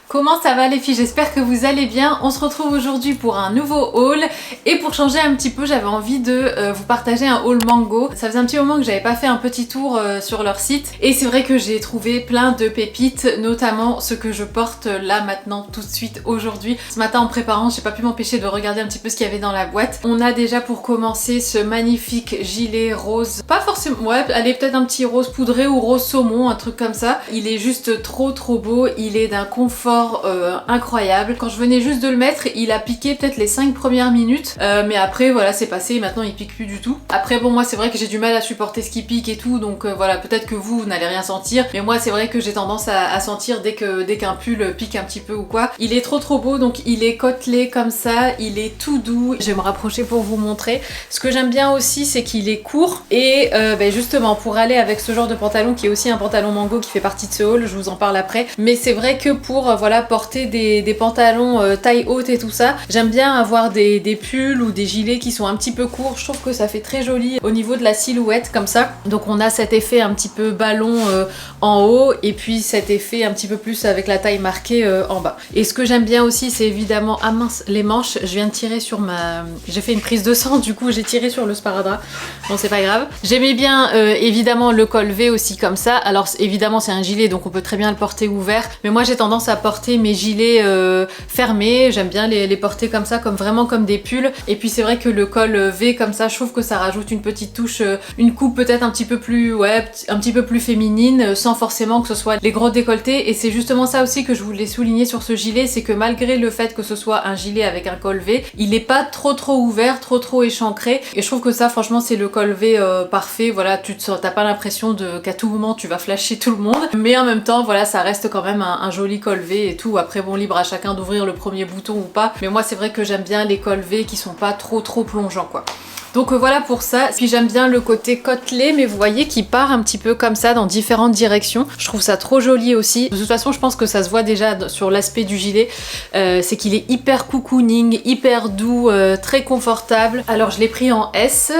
Comment ça va les filles? J'espère que vous allez bien. On se retrouve aujourd'hui pour un nouveau haul et pour changer un petit peu, j'avais envie de vous partager un haul Mango. Ça faisait un petit moment que j'avais pas fait un petit tour sur leur site et c'est vrai que j'ai trouvé plein de pépites, notamment ce que je porte là maintenant tout de suite aujourd'hui. Ce matin en préparant, j'ai pas pu m'empêcher de regarder un petit peu ce qu'il y avait dans la boîte. On a déjà pour commencer ce magnifique gilet rose, pas forcément, ouais, allez peut-être un petit rose poudré ou rose saumon, un truc comme ça. Il est juste trop beau, il est d'un confort incroyable. Quand je venais juste de le mettre, il a piqué peut-être les 5 premières minutes, mais après voilà c'est passé, maintenant il pique plus du tout. Après bon, moi c'est vrai que j'ai du mal à supporter ce qui pique et tout, donc voilà, peut-être que vous n'allez rien sentir, mais moi c'est vrai que j'ai tendance à sentir dès qu'un pull pique un petit peu ou quoi. Il est trop beau, donc il est côtelé comme ça, il est tout doux. Je vais me rapprocher pour vous montrer. Ce que j'aime bien aussi, c'est qu'il est court et justement pour aller avec ce genre de pantalon qui est aussi un pantalon Mango qui fait partie de ce haul, je vous en parle après, mais c'est vrai que pour voilà porter des pantalons taille haute et tout ça, j'aime bien avoir des pulls ou des gilets qui sont un petit peu courts. Je trouve que ça fait très joli au niveau de la silhouette comme ça. Donc on a cet effet un petit peu ballon en haut et puis cet effet un petit peu plus avec la taille marquée en bas. Et ce que j'aime bien aussi, c'est évidemment, ah mince, les manches. Je viens de tirer sur j'ai fait une prise de sang, du coup j'ai tiré sur le sparadrap. Bon, c'est pas grave. J'aimais bien évidemment le col V aussi comme ça. Alors évidemment c'est un gilet donc on peut très bien le porter ouvert, mais moi j'ai tendance à porter mes gilets fermés. J'aime bien les porter comme ça, vraiment comme des pulls. Et puis c'est vrai que le col V comme ça, je trouve que ça rajoute une petite touche, une coupe peut-être un petit peu plus, ouais, un petit peu plus féminine, sans forcément que ce soit les gros décolletés. Et c'est justement ça aussi que je voulais souligner sur ce gilet, c'est que malgré le fait que ce soit un gilet avec un col V, il est pas trop ouvert, trop échancré. Et je trouve que ça, franchement, c'est le col V parfait. Voilà, t'as pas l'impression qu'à tout moment tu vas flasher tout le monde, mais en même temps, voilà, ça reste quand même un joli col V et tout. Après bon, libre à chacun d'ouvrir le premier bouton ou pas, mais moi c'est vrai que j'aime bien les cols V qui sont pas trop plongeants quoi. Donc voilà pour ça. Puis j'aime bien le côté côtelé, mais vous voyez qui part un petit peu comme ça dans différentes directions. Je trouve ça trop joli aussi. De toute façon, je pense que ça se voit déjà sur l'aspect du gilet. C'est qu'il est hyper cocooning, hyper doux, très confortable. Alors je l'ai pris en S.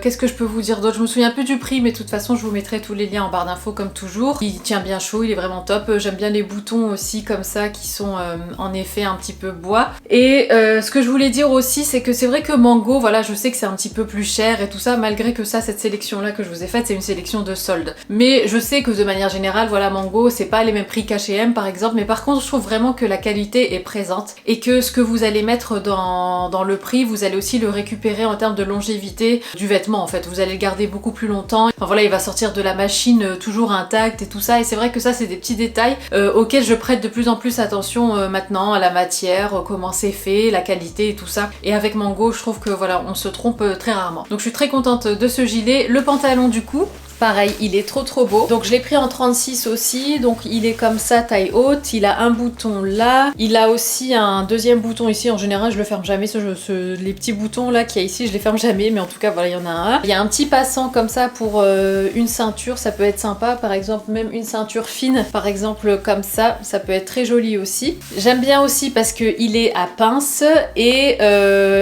Qu'est-ce que je peux vous dire d'autre? Je me souviens plus du prix, mais de toute façon, je vous mettrai tous les liens en barre d'infos comme toujours. Il tient bien chaud, il est vraiment top. J'aime bien les boutons aussi comme ça qui sont en effet un petit peu bois. Et ce que je voulais dire aussi, c'est que c'est vrai que Mango, voilà, je sais que c'est un petit peu plus cher et tout ça, malgré que ça, cette sélection là que je vous ai faite, c'est une sélection de soldes. Mais je sais que de manière générale, voilà, Mango, c'est pas les mêmes prix qu'H&M par exemple, mais par contre je trouve vraiment que la qualité est présente et que ce que vous allez mettre dans le prix, vous allez aussi le récupérer en termes de longévité du vêtement en fait. Vous allez le garder beaucoup plus longtemps. Enfin voilà, il va sortir de la machine toujours intact et tout ça, et c'est vrai que ça c'est des petits détails auxquels je prête de plus en plus attention maintenant, à la matière, comment c'est fait, la qualité et tout ça. Et avec Mango, je trouve que voilà, on se trompe très rarement. Donc je suis très contente de ce gilet. Le pantalon du coup, pareil, il est trop beau. Donc je l'ai pris en 36 aussi, donc il est comme ça, taille haute. Il a un bouton là, il a aussi un deuxième bouton ici. En général je le ferme jamais, les petits boutons là qu'il y a ici, je les ferme jamais, mais en tout cas voilà, il y en a un. Il y a un petit passant comme ça pour une ceinture, ça peut être sympa, par exemple même une ceinture fine, par exemple comme ça peut être très joli aussi. J'aime bien aussi parce qu'il est à pince et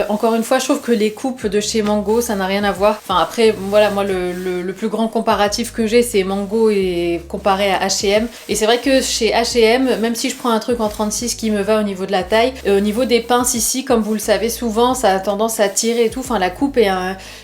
encore une fois je trouve que les coupes de chez Mango ça n'a rien à voir. Enfin après voilà, moi le plus grand comparatif que j'ai, c'est Mango et comparé à H&M. Et c'est vrai que chez H&M, même si je prends un truc en 36 qui me va au niveau de la taille, au niveau des pinces ici, comme vous le savez souvent, ça a tendance à tirer et tout. Enfin la coupe est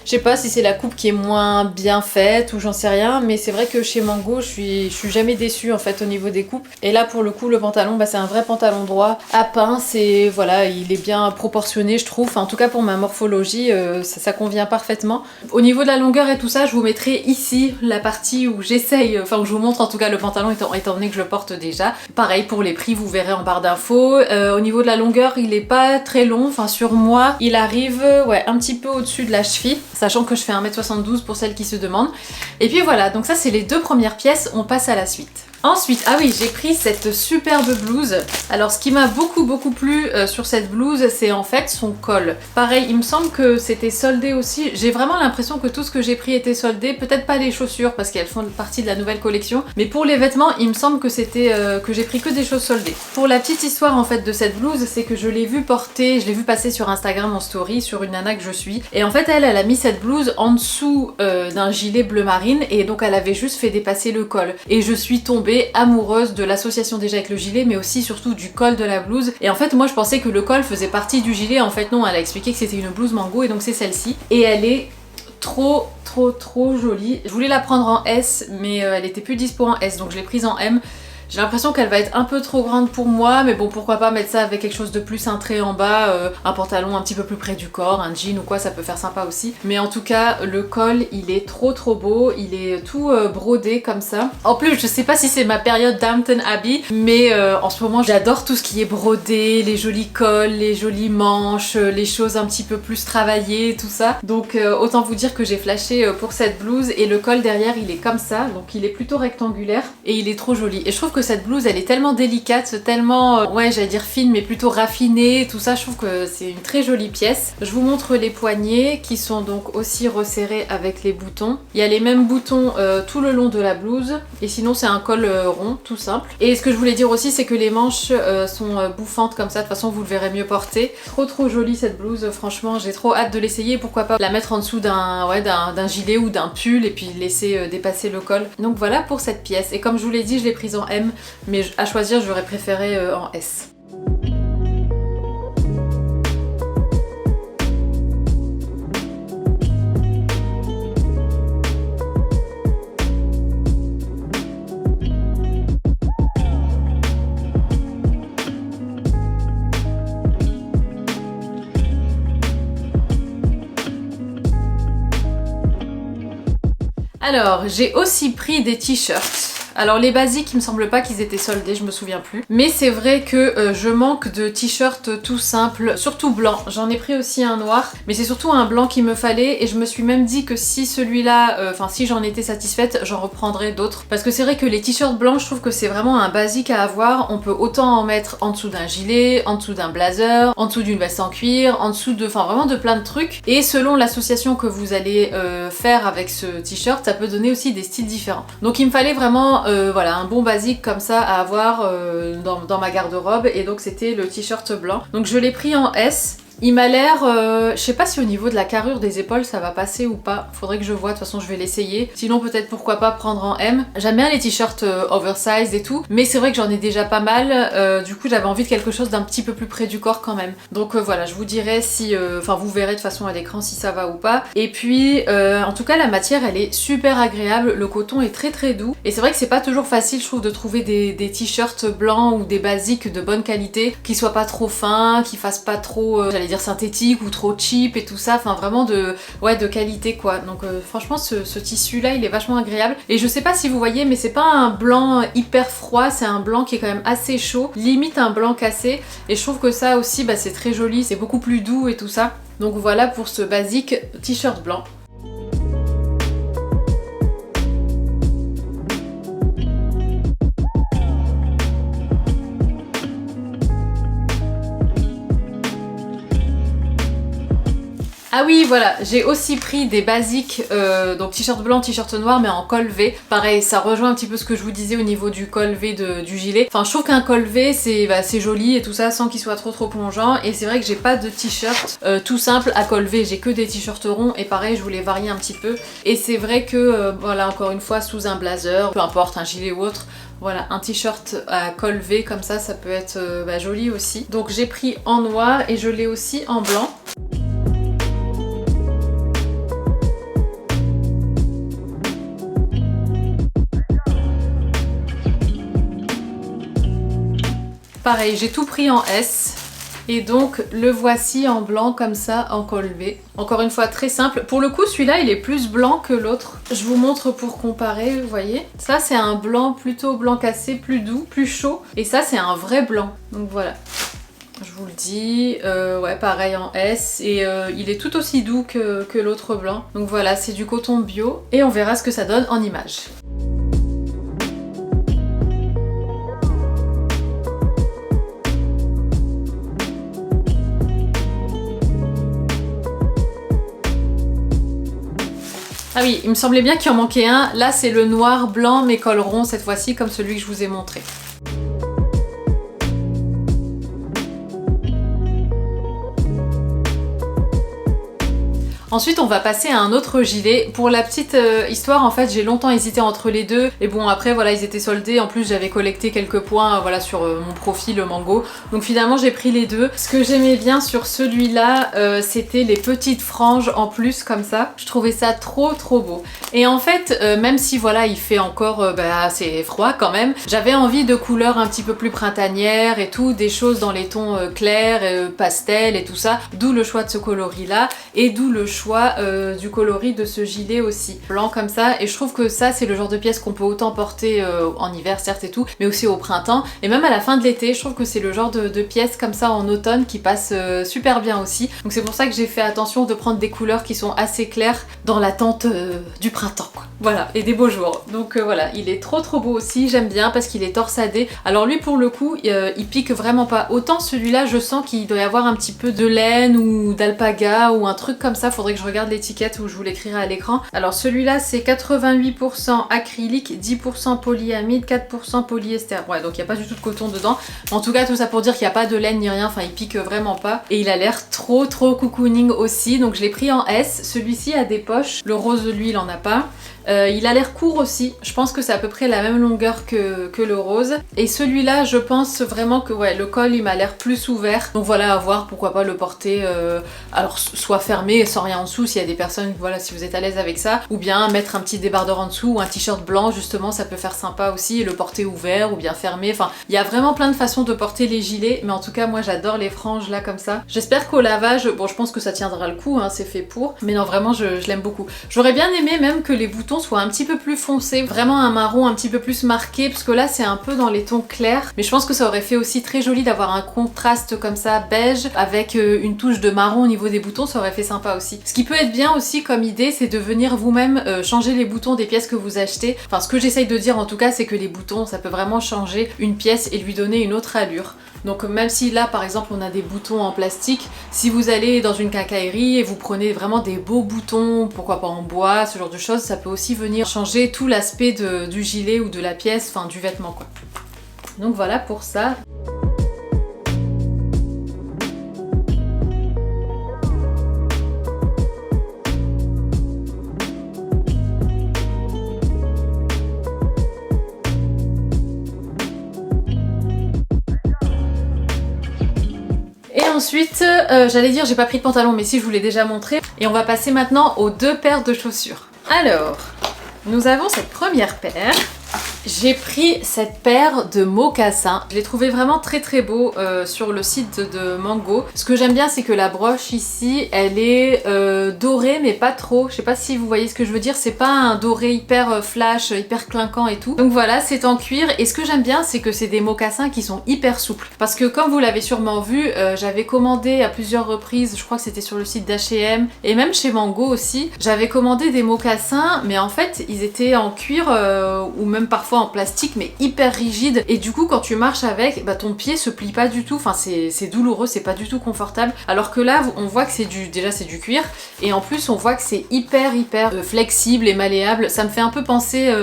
je sais pas si c'est la coupe qui est moins bien faite ou j'en sais rien, mais c'est vrai que chez Mango, je suis jamais déçue en fait au niveau des coupes. Et là pour le coup, le pantalon, c'est un vrai pantalon droit à pince et voilà, il est bien proportionné je trouve. Enfin, en tout cas pour ma morphologie, ça convient parfaitement. Au niveau de la longueur et tout ça, je vous mettrai ici la partie où j'essaye, enfin où je vous montre en tout cas le pantalon étant donné que je le porte déjà. Pareil pour les prix, vous verrez en barre d'infos. Au niveau de la longueur, il est pas très long, enfin sur moi, il arrive ouais, un petit peu au-dessus de la cheville, sachant que je fais 1m72 pour celles qui se demandent. Et puis voilà, donc ça c'est les deux premières pièces, on passe à la suite. Ensuite, ah oui, j'ai pris cette superbe blouse. Alors ce qui m'a beaucoup plu sur cette blouse, c'est en fait son col. Pareil, il me semble que c'était soldé aussi. J'ai vraiment l'impression que tout ce que j'ai pris était soldé. Peut-être pas les chaussures parce qu'elles font partie de la nouvelle collection. Mais pour les vêtements, il me semble que c'était que j'ai pris que des choses soldées. Pour la petite histoire en fait de cette blouse, c'est que je l'ai vue porter, je l'ai vue passer sur Instagram en story sur une nana que je suis. Et en fait, elle a mis cette blouse en dessous d'un gilet bleu marine et donc elle avait juste fait dépasser le col. Et je suis tombée tombée amoureuse de l'association déjà avec le gilet, mais aussi surtout du col de la blouse. Et en fait moi je pensais que le col faisait partie du gilet, en fait non, elle a expliqué que c'était une blouse mango et donc c'est celle-ci. Et elle est trop jolie. Je voulais la prendre en S mais elle était plus dispo en S donc je l'ai prise en M. J'ai l'impression qu'elle va être un peu trop grande pour moi, mais bon, pourquoi pas mettre ça avec quelque chose de plus cintré en bas, un pantalon un petit peu plus près du corps, un jean ou quoi, ça peut faire sympa aussi. Mais en tout cas, le col, il est trop beau, il est tout brodé comme ça. En plus, je sais pas si c'est ma période Downton Abbey, mais en ce moment, j'adore tout ce qui est brodé, les jolis cols, les jolies manches, les choses un petit peu plus travaillées, tout ça. Donc autant vous dire que j'ai flashé pour cette blouse, et le col derrière, il est comme ça, donc il est plutôt rectangulaire, et il est trop joli. Et je trouve que cette blouse elle est tellement délicate, tellement ouais j'allais dire fine mais plutôt raffinée, tout ça, je trouve que c'est une très jolie pièce. Je vous montre les poignets qui sont donc aussi resserrés avec les boutons. Il y a les mêmes boutons tout le long de la blouse et sinon c'est un col rond tout simple. Et ce que je voulais dire aussi c'est que les manches sont bouffantes comme ça, de toute façon vous le verrez mieux porter. Trop jolie cette blouse, franchement j'ai trop hâte de l'essayer, pourquoi pas la mettre en dessous d'un d'un gilet ou d'un pull et puis laisser dépasser le col. Donc voilà pour cette pièce, et comme je vous l'ai dit je l'ai prise en M, mais à choisir j'aurais préféré en S. Alors j'ai aussi pris des t-shirts. Alors les basiques, il me semble pas qu'ils étaient soldés, je me souviens plus. Mais c'est vrai que je manque de t-shirts tout simples, surtout blanc. J'en ai pris aussi un noir, mais c'est surtout un blanc qu'il me fallait, et je me suis même dit que si celui-là, enfin si j'en étais satisfaite, j'en reprendrais d'autres. Parce que c'est vrai que les t-shirts blancs, je trouve que c'est vraiment un basique à avoir. On peut autant en mettre en dessous d'un gilet, en dessous d'un blazer, en dessous d'une veste en cuir, en dessous de, enfin vraiment de plein de trucs. Et selon l'association que vous allez faire avec ce t-shirt, ça peut donner aussi des styles différents. Donc il me fallait vraiment voilà, un bon basique comme ça à avoir dans ma garde-robe, et donc c'était le t-shirt blanc. Donc je l'ai pris en S. Il m'a l'air, je sais pas si au niveau de la carrure des épaules ça va passer ou pas, faudrait que je vois, de toute façon je vais l'essayer. Sinon peut-être pourquoi pas prendre en M. J'aime bien les t-shirts oversize et tout, mais c'est vrai que j'en ai déjà pas mal, du coup j'avais envie de quelque chose d'un petit peu plus près du corps quand même. Donc voilà, je vous dirai si, enfin vous verrez de toute façon à l'écran si ça va ou pas. Et puis en tout cas la matière elle est super agréable, le coton est très doux, et c'est vrai que c'est pas toujours facile je trouve de trouver des t-shirts blancs ou des basiques de bonne qualité, qui soient pas trop fins, qui fassent pas trop, j'allais dire synthétique ou trop cheap et tout ça, enfin vraiment de qualité quoi. Donc franchement ce tissu là il est vachement agréable, et je sais pas si vous voyez mais c'est pas un blanc hyper froid, c'est un blanc qui est quand même assez chaud, limite un blanc cassé, et je trouve que ça aussi bah, c'est très joli, c'est beaucoup plus doux et tout ça. Donc voilà pour ce basique t-shirt blanc. Ah oui voilà, j'ai aussi pris des basiques, donc t-shirt blanc, t-shirt noir mais en col V. Pareil, ça rejoint un petit peu ce que je vous disais au niveau du col V du gilet. Enfin je trouve qu'un col V c'est joli et tout ça sans qu'il soit trop plongeant, et c'est vrai que j'ai pas de t-shirt tout simple à col V, j'ai que des t-shirts ronds, et pareil je voulais varier un petit peu. Et c'est vrai que voilà, encore une fois sous un blazer, peu importe, un gilet ou autre, voilà, un t-shirt à col V comme ça peut être joli aussi. Donc j'ai pris en noir et je l'ai aussi en blanc. Pareil, j'ai tout pris en S, et donc le voici en blanc comme ça, en col V. Encore une fois très simple. Pour le coup celui-là il est plus blanc que l'autre. Je vous montre pour comparer, vous voyez. Ça c'est un blanc plutôt blanc cassé, plus doux, plus chaud, et ça c'est un vrai blanc. Donc voilà. Je vous le dis, ouais pareil en S, et il est tout aussi doux que l'autre blanc. Donc voilà, c'est du coton bio, et on verra ce que ça donne en image. Ah oui, il me semblait bien qu'il en manquait un. Là, c'est le noir blanc mais col rond cette fois-ci, comme celui que je vous ai montré. Ensuite on va passer à un autre gilet. Pour la petite histoire, en fait j'ai longtemps hésité entre les deux et bon après voilà ils étaient soldés, en plus j'avais collecté quelques points voilà sur mon profil Mango, donc finalement j'ai pris les deux. Ce que j'aimais bien sur celui-là c'était les petites franges en plus comme ça, je trouvais ça trop beau. Et en fait même si voilà il fait encore assez froid quand même, j'avais envie de couleurs un petit peu plus printanières et tout, des choses dans les tons clairs, pastel et tout ça, d'où le choix de ce coloris là et d'où le choix du coloris de ce gilet aussi blanc comme ça. Et je trouve que ça c'est le genre de pièce qu'on peut autant porter en hiver certes et tout, mais aussi au printemps et même à la fin de l'été. Je trouve que c'est le genre de pièces comme ça en automne qui passe super bien aussi, donc c'est pour ça que j'ai fait attention de prendre des couleurs qui sont assez claires dans l'attente du printemps quoi. Voilà, et des beaux jours. Donc voilà, il est trop beau aussi, j'aime bien parce qu'il est torsadé. Alors lui pour le coup il pique vraiment pas, autant celui-là je sens qu'il doit y avoir un petit peu de laine ou d'alpaga ou un truc comme ça, faudrait que je regarde l'étiquette ou je vous l'écrirai à l'écran. Alors celui-là c'est 88% acrylique, 10% polyamide, 4% polyester. Ouais, donc il n'y a pas du tout de coton dedans. En tout cas tout ça pour dire qu'il n'y a pas de laine ni rien, enfin il pique vraiment pas. Et il a l'air trop cocooning aussi, donc je l'ai pris en S. Celui-ci a des poches, le rose lui il en a pas. Il a l'air court aussi, je pense que c'est à peu près la même longueur que le rose. Et celui-là je pense vraiment que ouais, le col il m'a l'air plus ouvert. Donc voilà, à voir, pourquoi pas le porter alors soit fermé sans rien en dessous s'il y a des personnes, voilà, si vous êtes à l'aise avec ça, ou bien mettre un petit débardeur en dessous ou un t-shirt blanc justement, ça peut faire sympa aussi, et le porter ouvert ou bien fermé. Enfin il y a vraiment plein de façons de porter les gilets, mais en tout cas moi j'adore les franges là comme ça. J'espère qu'au lavage, bon je pense que ça tiendra le coup, hein, c'est fait pour, mais non vraiment je l'aime beaucoup. J'aurais bien aimé même que les boutons soit un petit peu plus foncé, vraiment un marron un petit peu plus marqué, parce que là c'est un peu dans les tons clairs, mais je pense que ça aurait fait aussi très joli d'avoir un contraste comme ça beige avec une touche de marron au niveau des boutons, ça aurait fait sympa aussi. Ce qui peut être bien aussi comme idée, c'est de venir vous-même changer les boutons des pièces que vous achetez. Enfin ce que j'essaye de dire en tout cas, c'est que les boutons ça peut vraiment changer une pièce et lui donner une autre allure. Donc même si là par exemple on a des boutons en plastique, si vous allez dans une quincaillerie et vous prenez vraiment des beaux boutons, pourquoi pas en bois, ce genre de choses, ça peut aussi venir changer tout l'aspect du gilet ou de la pièce, enfin du vêtement quoi. Donc voilà pour ça. Ensuite, j'allais dire j'ai pas pris de pantalon, mais si je vous l'ai déjà montré. Et on va passer maintenant aux deux paires de chaussures. Alors, nous avons cette première paire. J'ai pris cette paire de mocassins. Je l'ai trouvé vraiment très beau sur le site de Mango. Ce que j'aime bien c'est que la broche ici elle est dorée mais pas trop. Je sais pas si vous voyez ce que je veux dire, c'est pas un doré hyper flash, hyper clinquant et tout. Donc voilà, c'est en cuir et ce que j'aime bien c'est que c'est des mocassins qui sont hyper souples. Parce que comme vous l'avez sûrement vu, j'avais commandé à plusieurs reprises, je crois que c'était sur le site d'H&M et même chez Mango aussi, j'avais commandé des mocassins mais en fait ils étaient en cuir ou même parfois en plastique mais hyper rigide et du coup quand tu marches avec, ton pied se plie pas du tout, enfin c'est douloureux, c'est pas du tout confortable, alors que là on voit que c'est déjà c'est du cuir et en plus on voit que c'est hyper flexible et malléable. Ça me fait un peu penser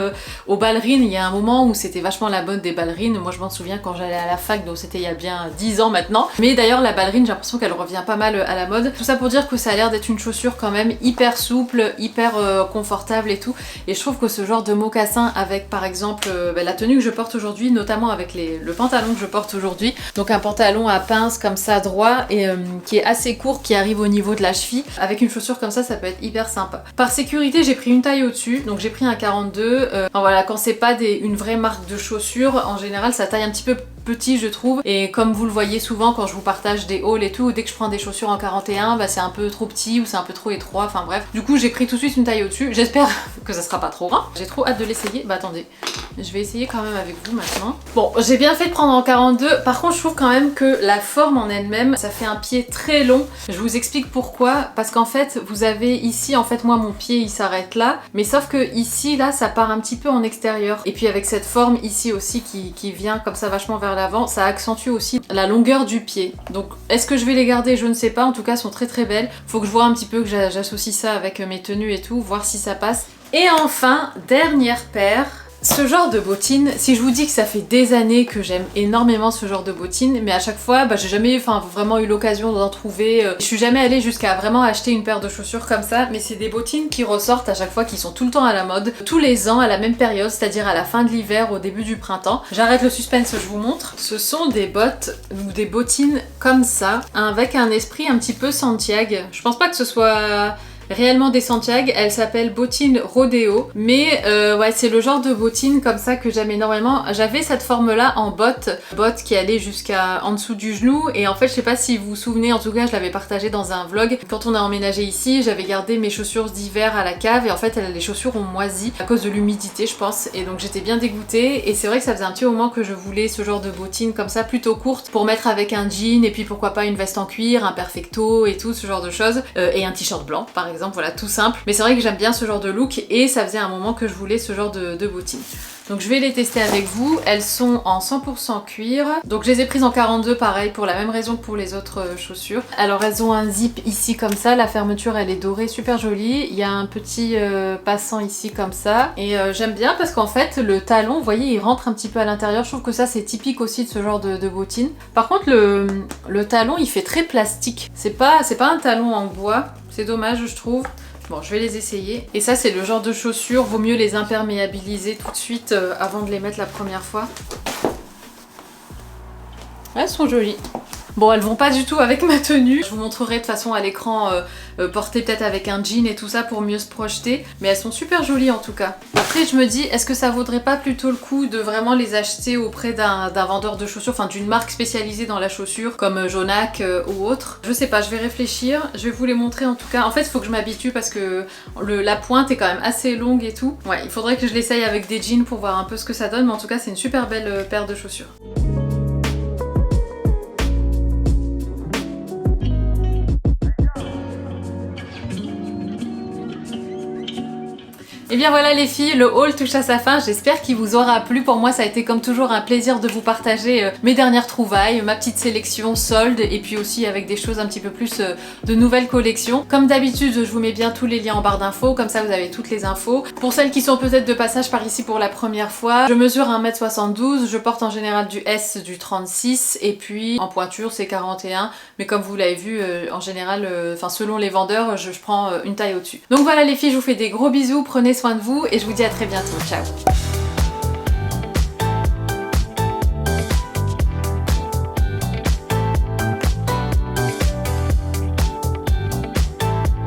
aux ballerines. Il y a un moment où c'était vachement la mode des ballerines, moi je m'en souviens quand j'allais à la fac, donc c'était il y a bien 10 ans maintenant, mais d'ailleurs la ballerine j'ai l'impression qu'elle revient pas mal à la mode. Tout ça pour dire que ça a l'air d'être une chaussure quand même hyper souple, hyper confortable et tout, et je trouve que ce genre de mocassin avec par exemple la tenue que je porte aujourd'hui, notamment avec le pantalon que je porte aujourd'hui, donc un pantalon à pince comme ça droit et qui est assez court, qui arrive au niveau de la cheville, avec une chaussure comme ça peut être hyper sympa. Par sécurité j'ai pris une taille au-dessus, donc j'ai pris un 42, enfin voilà, quand c'est pas une vraie marque de chaussures, en général ça taille un petit peu petit je trouve, et comme vous le voyez souvent quand je vous partage des hauls et tout, dès que je prends des chaussures en 41, c'est un peu trop petit ou c'est un peu trop étroit, enfin bref. Du coup j'ai pris tout de suite une taille au-dessus, j'espère que ça sera pas trop grand. J'ai trop hâte de l'essayer, attendez, je vais essayer quand même avec vous maintenant. Bon, j'ai bien fait de prendre en 42, par contre je trouve quand même que la forme en elle-même, ça fait un pied très long. Je vous explique pourquoi, parce qu'en fait vous avez ici, en fait moi mon pied il s'arrête là, mais sauf que ici là ça part un petit peu en extérieur, et puis avec cette forme ici aussi qui vient comme ça vachement vers l'avant, ça accentue aussi la longueur du pied. Donc est-ce que je vais les garder? Je ne sais pas, en tout cas elles sont très belles. Faut que je vois un petit peu, que j'associe ça avec mes tenues et tout, voir si ça passe. Et enfin, dernière paire. Ce genre de bottines, si je vous dis que ça fait des années que j'aime énormément ce genre de bottines, mais à chaque fois, j'ai jamais vraiment eu l'occasion d'en trouver. Je suis jamais allée jusqu'à vraiment acheter une paire de chaussures comme ça, mais c'est des bottines qui ressortent à chaque fois, qui sont tout le temps à la mode, tous les ans à la même période, c'est-à-dire à la fin de l'hiver, au début du printemps. J'arrête le suspense, je vous montre. Ce sont des bottes ou des bottines comme ça, avec un esprit un petit peu Santiago. Je pense pas que ce soit réellement des Santiago, elle s'appelle bottine Rodeo, mais ouais, c'est le genre de bottine comme ça que j'aime énormément. J'avais cette forme là en botte qui allait jusqu'à en dessous du genou, et en fait je sais pas si vous vous souvenez, en tout cas je l'avais partagé dans un vlog, quand on a emménagé ici j'avais gardé mes chaussures d'hiver à la cave, et en fait les chaussures ont moisi à cause de l'humidité je pense, et donc j'étais bien dégoûtée, et c'est vrai que ça faisait un petit moment que je voulais ce genre de bottine comme ça, plutôt courte, pour mettre avec un jean, et puis pourquoi pas une veste en cuir, un perfecto et tout ce genre de choses, et un t-shirt blanc par exemple. Voilà, tout simple. Mais c'est vrai que j'aime bien ce genre de look et ça faisait un moment que je voulais ce genre de bottines. Donc je vais les tester avec vous. Elles sont en 100% cuir. Donc je les ai prises en 42 pareil pour la même raison que pour les autres chaussures. Alors elles ont un zip ici comme ça. La fermeture elle est dorée, super jolie. Il y a un petit passant ici comme ça. Et j'aime bien parce qu'en fait le talon, vous voyez, il rentre un petit peu à l'intérieur. Je trouve que ça c'est typique aussi de ce genre de bottines. Par contre le talon il fait très plastique. C'est pas un talon en bois. C'est dommage je trouve. Bon, je vais les essayer. Et ça, c'est le genre de chaussures, vaut mieux les imperméabiliser tout de suite avant de les mettre la première fois. Elles sont jolies. Bon, elles vont pas du tout avec ma tenue. Je vous montrerai de toute façon à l'écran portées peut-être avec un jean et tout ça pour mieux se projeter. Mais elles sont super jolies en tout cas. Après, je me dis, est-ce que ça vaudrait pas plutôt le coup de vraiment les acheter auprès d'un vendeur de chaussures, enfin d'une marque spécialisée dans la chaussure, comme Jonac ou autre? Je sais pas, je vais réfléchir. Je vais vous les montrer en tout cas. En fait, il faut que je m'habitue parce que la pointe est quand même assez longue et tout. Ouais, il faudrait que je l'essaye avec des jeans pour voir un peu ce que ça donne. Mais en tout cas, c'est une super belle paire de chaussures. Et bien voilà les filles, le haul touche à sa fin, j'espère qu'il vous aura plu. Pour moi ça a été comme toujours un plaisir de vous partager mes dernières trouvailles, ma petite sélection solde, et puis aussi avec des choses un petit peu plus de nouvelles collections. Comme d'habitude, je vous mets bien tous les liens en barre d'infos, comme ça vous avez toutes les infos. Pour celles qui sont peut-être de passage par ici pour la première fois, je mesure 1m72, je porte en général du S, du 36, et puis en pointure c'est 41, mais comme vous l'avez vu, en général, selon les vendeurs, je prends une taille au-dessus. Donc voilà les filles, je vous fais des gros bisous, prenez soin de vous et je vous dis à très bientôt. Ciao!